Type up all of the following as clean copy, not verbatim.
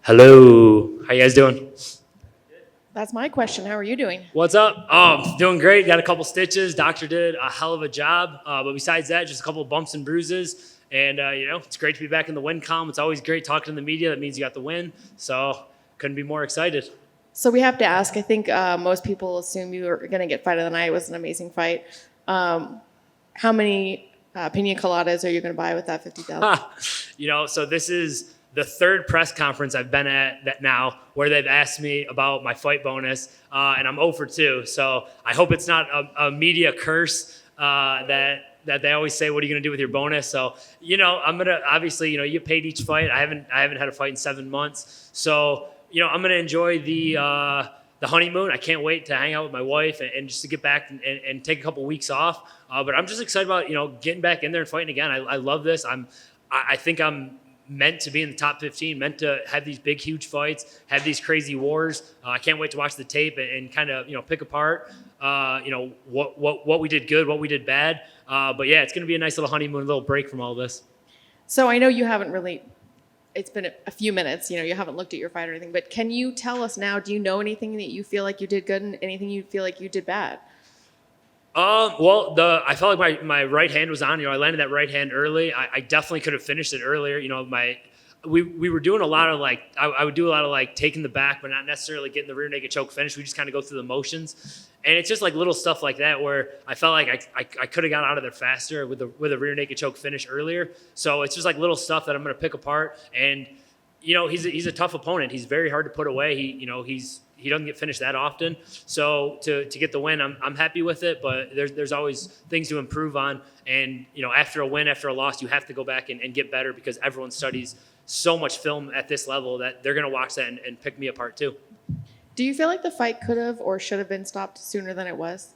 Hello. How you guys doing? That's my question. How are you doing? What's up? Oh, doing great. Got a couple stitches. Doctor did a hell of a job. But besides that, just a couple of bumps and bruises. And, it's great to be back in the win column. It's always great talking to the media. That means you got the win. So couldn't be more excited. So we have to ask, I think most people assume you were going to get fight of the night. It was an amazing fight. How many pina coladas are you going to buy with that 50,000? So this is the third press conference I've been at that now where they've asked me about my fight bonus, and I'm 0 for 2. So I hope it's not a media curse that they always say, what are you going to do with your bonus? So, I'm going to, obviously, you get paid each fight. I haven't had a fight in 7 months. So, I'm going to enjoy the honeymoon. I can't wait to hang out with my wife and just to get back and take a couple weeks off. But I'm just excited about, getting back in there and fighting again. I love this. I think I'm meant to be in the top 15, meant to have these big, huge fights, have these crazy wars. I can't wait to watch the tape and kind of, pick apart, what we did good, what we did bad. But yeah, it's going to be a nice little honeymoon, a little break from all this. So I know you haven't really, it's been a few minutes, you haven't looked at your fight or anything, but can you tell us now, do you know anything that you feel like you did good and anything you feel like you did bad? I felt like my right hand was on. I landed that right hand early. I definitely could have finished it earlier. We were doing a lot of I would do a lot of taking the back, but not necessarily getting the rear naked choke finish. We just kind of go through the motions, and it's just little stuff like that where I felt like I could have got out of there faster with a rear naked choke finish earlier. So it's just little stuff that I'm going to pick apart. And he's a tough opponent. He's very hard to put away. He doesn't get finished that often. So to get the win, I'm happy with it, but there's always things to improve on. And, after a win, after a loss, you have to go back and get better because everyone studies so much film at this level that they're going to watch that and pick me apart too. Do you feel like the fight could have or should have been stopped sooner than it was?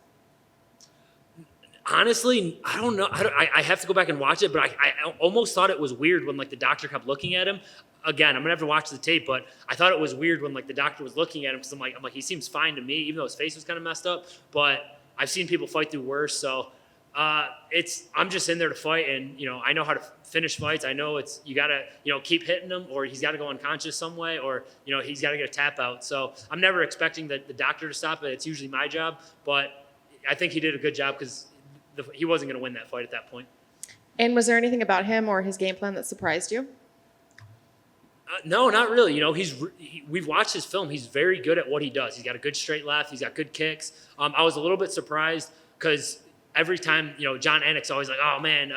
Honestly, I don't know. I have to go back and watch it, but I almost thought it was weird when the doctor kept looking at him. Again, I'm gonna have to watch the tape, but I thought it was weird when the doctor was looking at him because I'm like he seems fine to me, even though his face was kind of messed up. But I've seen people fight through worse, so I'm just in there to fight, and I know how to finish fights. I know you gotta keep hitting him, or he's got to go unconscious some way, or he's got to get a tap out. So I'm never expecting the doctor to stop it. It's usually my job, but I think he did a good job because he wasn't going to win that fight at that point. And was there anything about him or his game plan that surprised you? No, not really. We've watched his film. He's very good at what he does. He's got a good straight left. He's got good kicks. I was a little bit surprised because every time, John Anik's always like, oh man,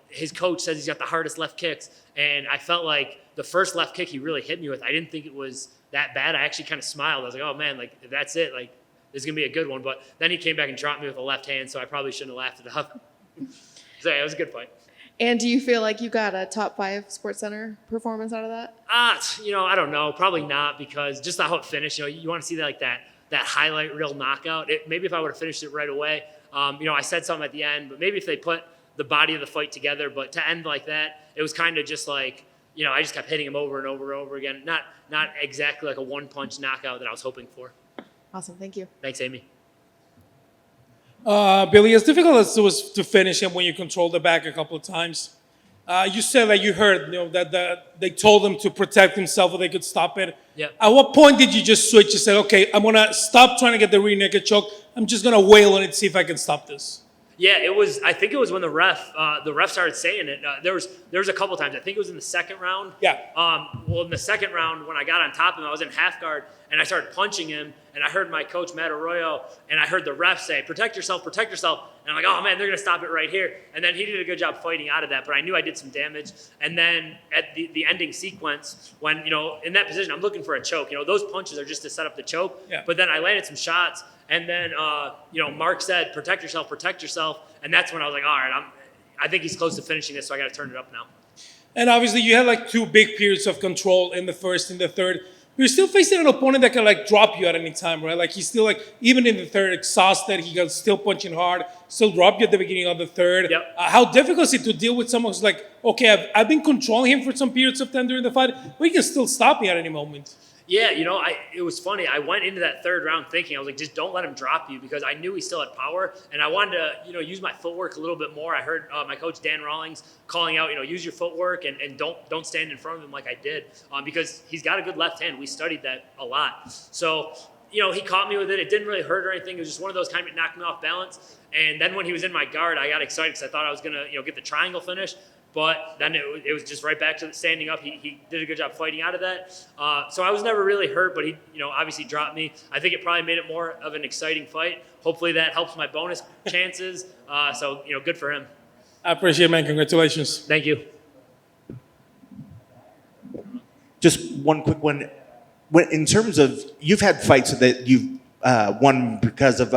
his coach says he's got the hardest left kicks. And I felt like the first left kick he really hit me with, I didn't think it was that bad. I actually kind of smiled. I was like, oh man, if that's it, this is going to be a good one. But then he came back and dropped me with a left hand, so I probably shouldn't have laughed it up. So yeah, it was a good fight. And do you feel like you got a top 5 SportsCenter performance out of that? I don't know. Probably not, because just how it finished, you want to see that highlight reel knockout. Maybe if I would have finished it right away, I said something at the end, but maybe if they put the body of the fight together, but to end like that, it was kind of just I just kept hitting him over and over and over again. Not exactly like a one-punch knockout that I was hoping for. Awesome. Thank you. Thanks, Amy. Billy, as difficult as it was to finish him when you controlled the back a couple of times, you said that you heard that they told him to protect himself or they could stop it. Yeah. At what point did you just switch? You said, okay, I'm going to stop trying to get the rear naked choke. I'm just going to wail on it, see if I can stop this. Yeah, I think it was when the ref started saying it. There was a couple times. I think it was in the second round. Yeah. In the second round, when I got on top of him, I was in half guard, and I started punching him, and I heard my coach, Matt Arroyo, and I heard the ref say, protect yourself. And I'm like, oh, man, they're going to stop it right here. And then he did a good job fighting out of that, but I knew I did some damage. And then at the ending sequence, when, in that position, I'm looking for a choke. Those punches are just to set up the choke. Yeah. But then I landed some shots. And then, Mark said, protect yourself. And that's when I was like, all right, I think he's close to finishing this, so I got to turn it up now. And obviously you had 2 big periods of control in the first and the third. But you're still facing an opponent that can drop you at any time, right? He's still even in the third, exhausted. He got still punching hard, still drop you at the beginning of the third. Yep. How difficult is it to deal with someone who's okay, I've been controlling him for some periods of time during the fight, but he can still stop me at any moment. Yeah, it was funny. I went into that third round thinking, I was like, just don't let him drop you, because I knew he still had power, and I wanted to, use my footwork a little bit more. I heard my coach Dan Rawlings calling out, use your footwork and don't stand in front of him like I did, because he's got a good left hand. We studied that a lot. So, he caught me with it. It didn't really hurt or anything. It was just one of those kind of knocked me off balance. And then when he was in my guard, I got excited because I thought I was going to, get the triangle finish. But then it was just right back to standing up. He did a good job fighting out of that. So I was never really hurt, but he, obviously dropped me. I think it probably made it more of an exciting fight. Hopefully that helps my bonus chances. So, good for him. I appreciate it, man. Congratulations. Thank you. Just one quick one. In terms of, you've had fights that you've won because of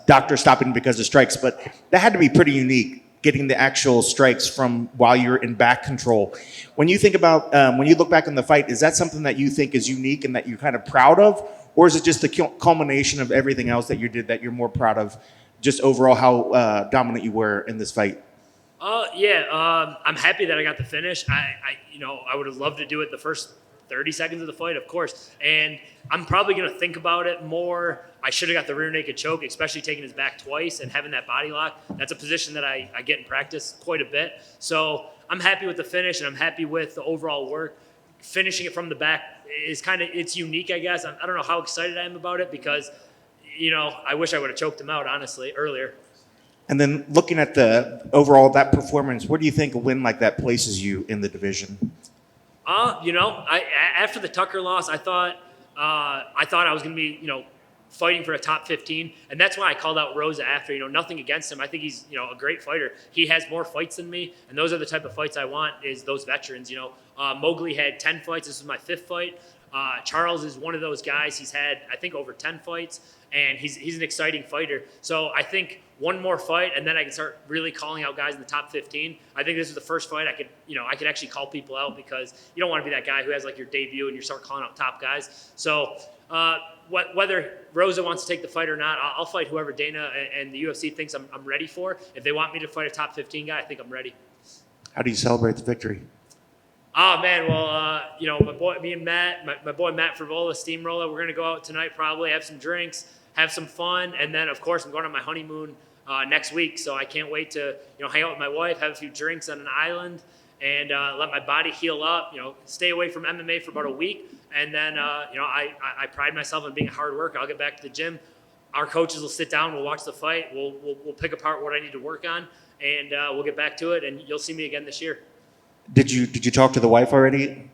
doctor stopping because of strikes, but that had to be pretty unique, getting the actual strikes from while you're in back control. When you think about, when you look back on the fight, is that something that you think is unique and that you're kind of proud of? Or is it just the culmination of everything else that you did that you're more proud of, just overall how dominant you were in this fight? I'm happy that I got the finish. I would have loved to do it the first 30 seconds of the fight, of course. And I'm probably going to think about it more. I should have got the rear naked choke, especially taking his back twice and having that body lock. That's a position that I get in practice quite a bit. So I'm happy with the finish, and I'm happy with the overall work. Finishing it from the back is it's unique, I guess. I don't know how excited I am about it because, I wish I would have choked him out, honestly, earlier. And then looking at the overall, that performance, where do you think a win like that places you in the division? After the Tucker loss, I thought I was going to be, fighting for a top 15, and that's why I called out Rosa after. Nothing against him. I think he's, a great fighter. He has more fights than me, and those are the type of fights I want. Is those veterans. Mowgli had 10 fights. This was my 5th fight. Charles is one of those guys. He's had, I think, over 10 fights, and he's an exciting fighter. So I think one more fight, and then I can start really calling out guys in the top 15. I think this is the first fight I could actually call people out, because you don't want to be that guy who has like your debut and you start calling out top guys. So whether Rosa wants to take the fight or not, I'll fight whoever Dana and the UFC thinks I'm ready for. If they want me to fight a top 15 guy, I think I'm ready. How do you celebrate the victory? Oh man, well, me and Matt, my boy Matt Frivola, Steamroller, we're gonna go out tonight, probably have some drinks, have some fun, and then of course I'm going on my honeymoon next week. So I can't wait to hang out with my wife, have a few drinks on an island, and let my body heal up. Stay away from MMA for about a week, and then I pride myself on being a hard worker. I'll get back to the gym. Our coaches will sit down, we'll watch the fight, we'll pick apart what I need to work on, and we'll get back to it. And you'll see me again this year. Did you talk to the wife already?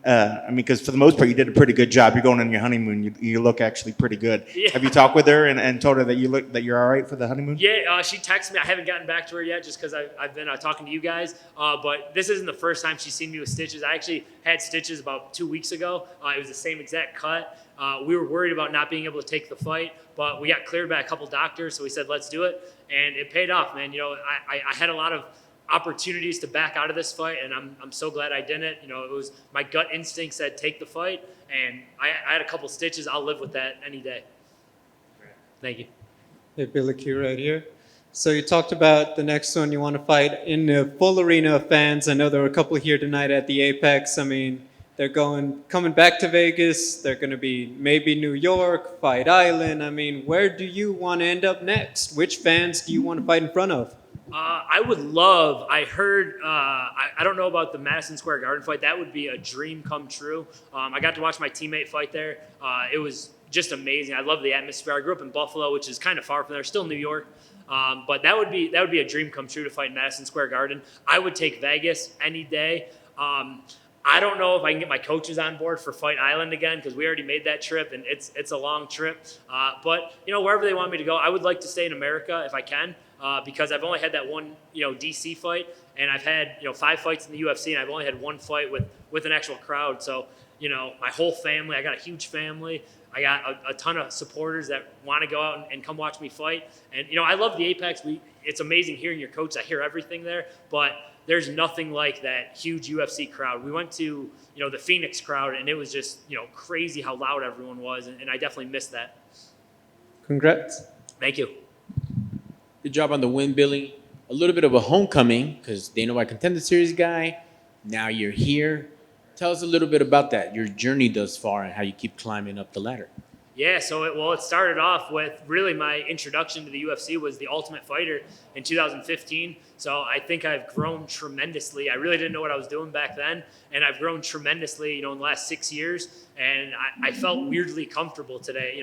Because for the most part, you did a pretty good job. You're going on your honeymoon. You look actually pretty good. Yeah. Have you talked with her and told her that you're all right for the honeymoon? Yeah, she texted me. I haven't gotten back to her yet, just because I've been talking to you guys. But this isn't the first time she's seen me with stitches. I actually had stitches about 2 weeks ago. It was the same exact cut. We were worried about not being able to take the fight, but we got cleared by a couple doctors, so we said let's do it, and it paid off, man. I had a lot of opportunities to back out of this fight, and I'm so glad I didn't. It was my gut instinct said take the fight, and I had a couple stitches. I'll live with that any day. Thank you. Hey, Billy Q right here. So you talked about the next one you want to fight in a full arena of fans. I know there were a couple here tonight at the Apex. I mean, they're coming back to Vegas. They're going to be maybe New York, Fight Island. I mean, where do you want to end up next? Which fans do you want to fight in front of? I heard, I don't know about the Madison Square Garden fight. That would be a dream come true. I got to watch my teammate fight there. It was just amazing. I love the atmosphere. I grew up in Buffalo, which is kind of far from there, still New York. But that would be a dream come true to fight in Madison Square Garden. I would take Vegas any day. I don't know if I can get my coaches on board for Fight Island again, because we already made that trip, and it's a long trip. But wherever they want me to go, I would like to stay in America if I can. Because I've only had that one, DC fight, and I've had, 5 fights in the UFC, and I've only had one fight with an actual crowd. So, my whole family, I got a huge family. I got a ton of supporters that want to go out and come watch me fight. And, I love the Apex. It's amazing hearing your coach. I hear everything there, but there's nothing like that huge UFC crowd. We went to, the Phoenix crowd, and it was just, crazy how loud everyone was, and I definitely missed that. Congrats. Thank you. Good job on the win, Billy. A little bit of a homecoming because Dana White Contender Series guy. Now you're here. Tell us a little bit about that, your journey thus far, and how you keep climbing up the ladder. Yeah, so it started off with really my introduction to the UFC was The Ultimate Fighter in 2015. So I think I've grown tremendously. I really didn't know what I was doing back then, and I've grown tremendously, in the last 6 years. And I felt weirdly comfortable today.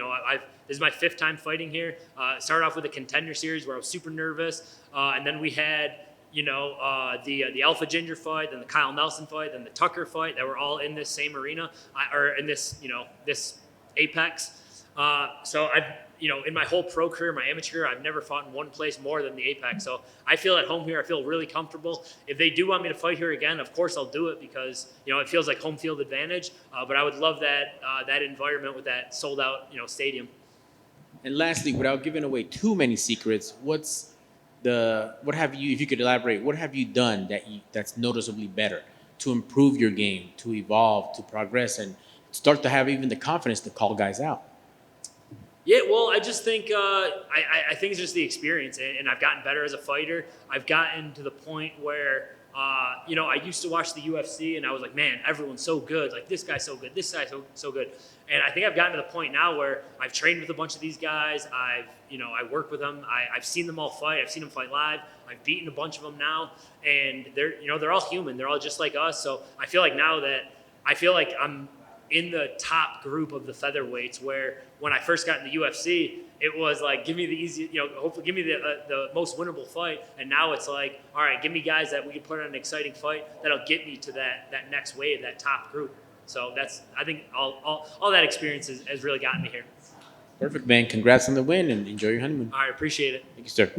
This is my 5th time fighting here. Started off with the Contender Series where I was super nervous, and then we had the Alpha Ginger fight, then the Kyle Nelson fight, then the Tucker fight that were all in this same arena, or in this this Apex. So I've, in my whole pro career, my amateur career, I've never fought in one place more than the Apex. So I feel at home here. I feel really comfortable. If they do want me to fight here again, of course I'll do it because, it feels like home field advantage. But I would love that environment with that sold out, stadium. And lastly, without giving away too many secrets, what have you, if you could elaborate, what have you done that's noticeably better to improve your game, to evolve, to progress, and start to have even the confidence to call guys out? Yeah, well, I just think I think it's just the experience, and I've gotten better as a fighter. I've gotten to the point where I used to watch the UFC, and I was like, man, everyone's so good. Like this guy's so good, this guy's so good. And I think I've gotten to the point now where I've trained with a bunch of these guys. I work with them. I've seen them all fight. I've seen them fight live. I've beaten a bunch of them now, and they're all human. They're all just like us. So I feel like now that I'm in the top group of the featherweights, where when I first got in the UFC, it was like, give me the easy, hopefully give me the most winnable fight. And now it's like, all right, give me guys that we can put on an exciting fight that'll get me to that next wave, that top group. So I think all that experience has really gotten me here. Perfect, man. Congrats on the win and enjoy your honeymoon. All right, appreciate it. Thank you, sir.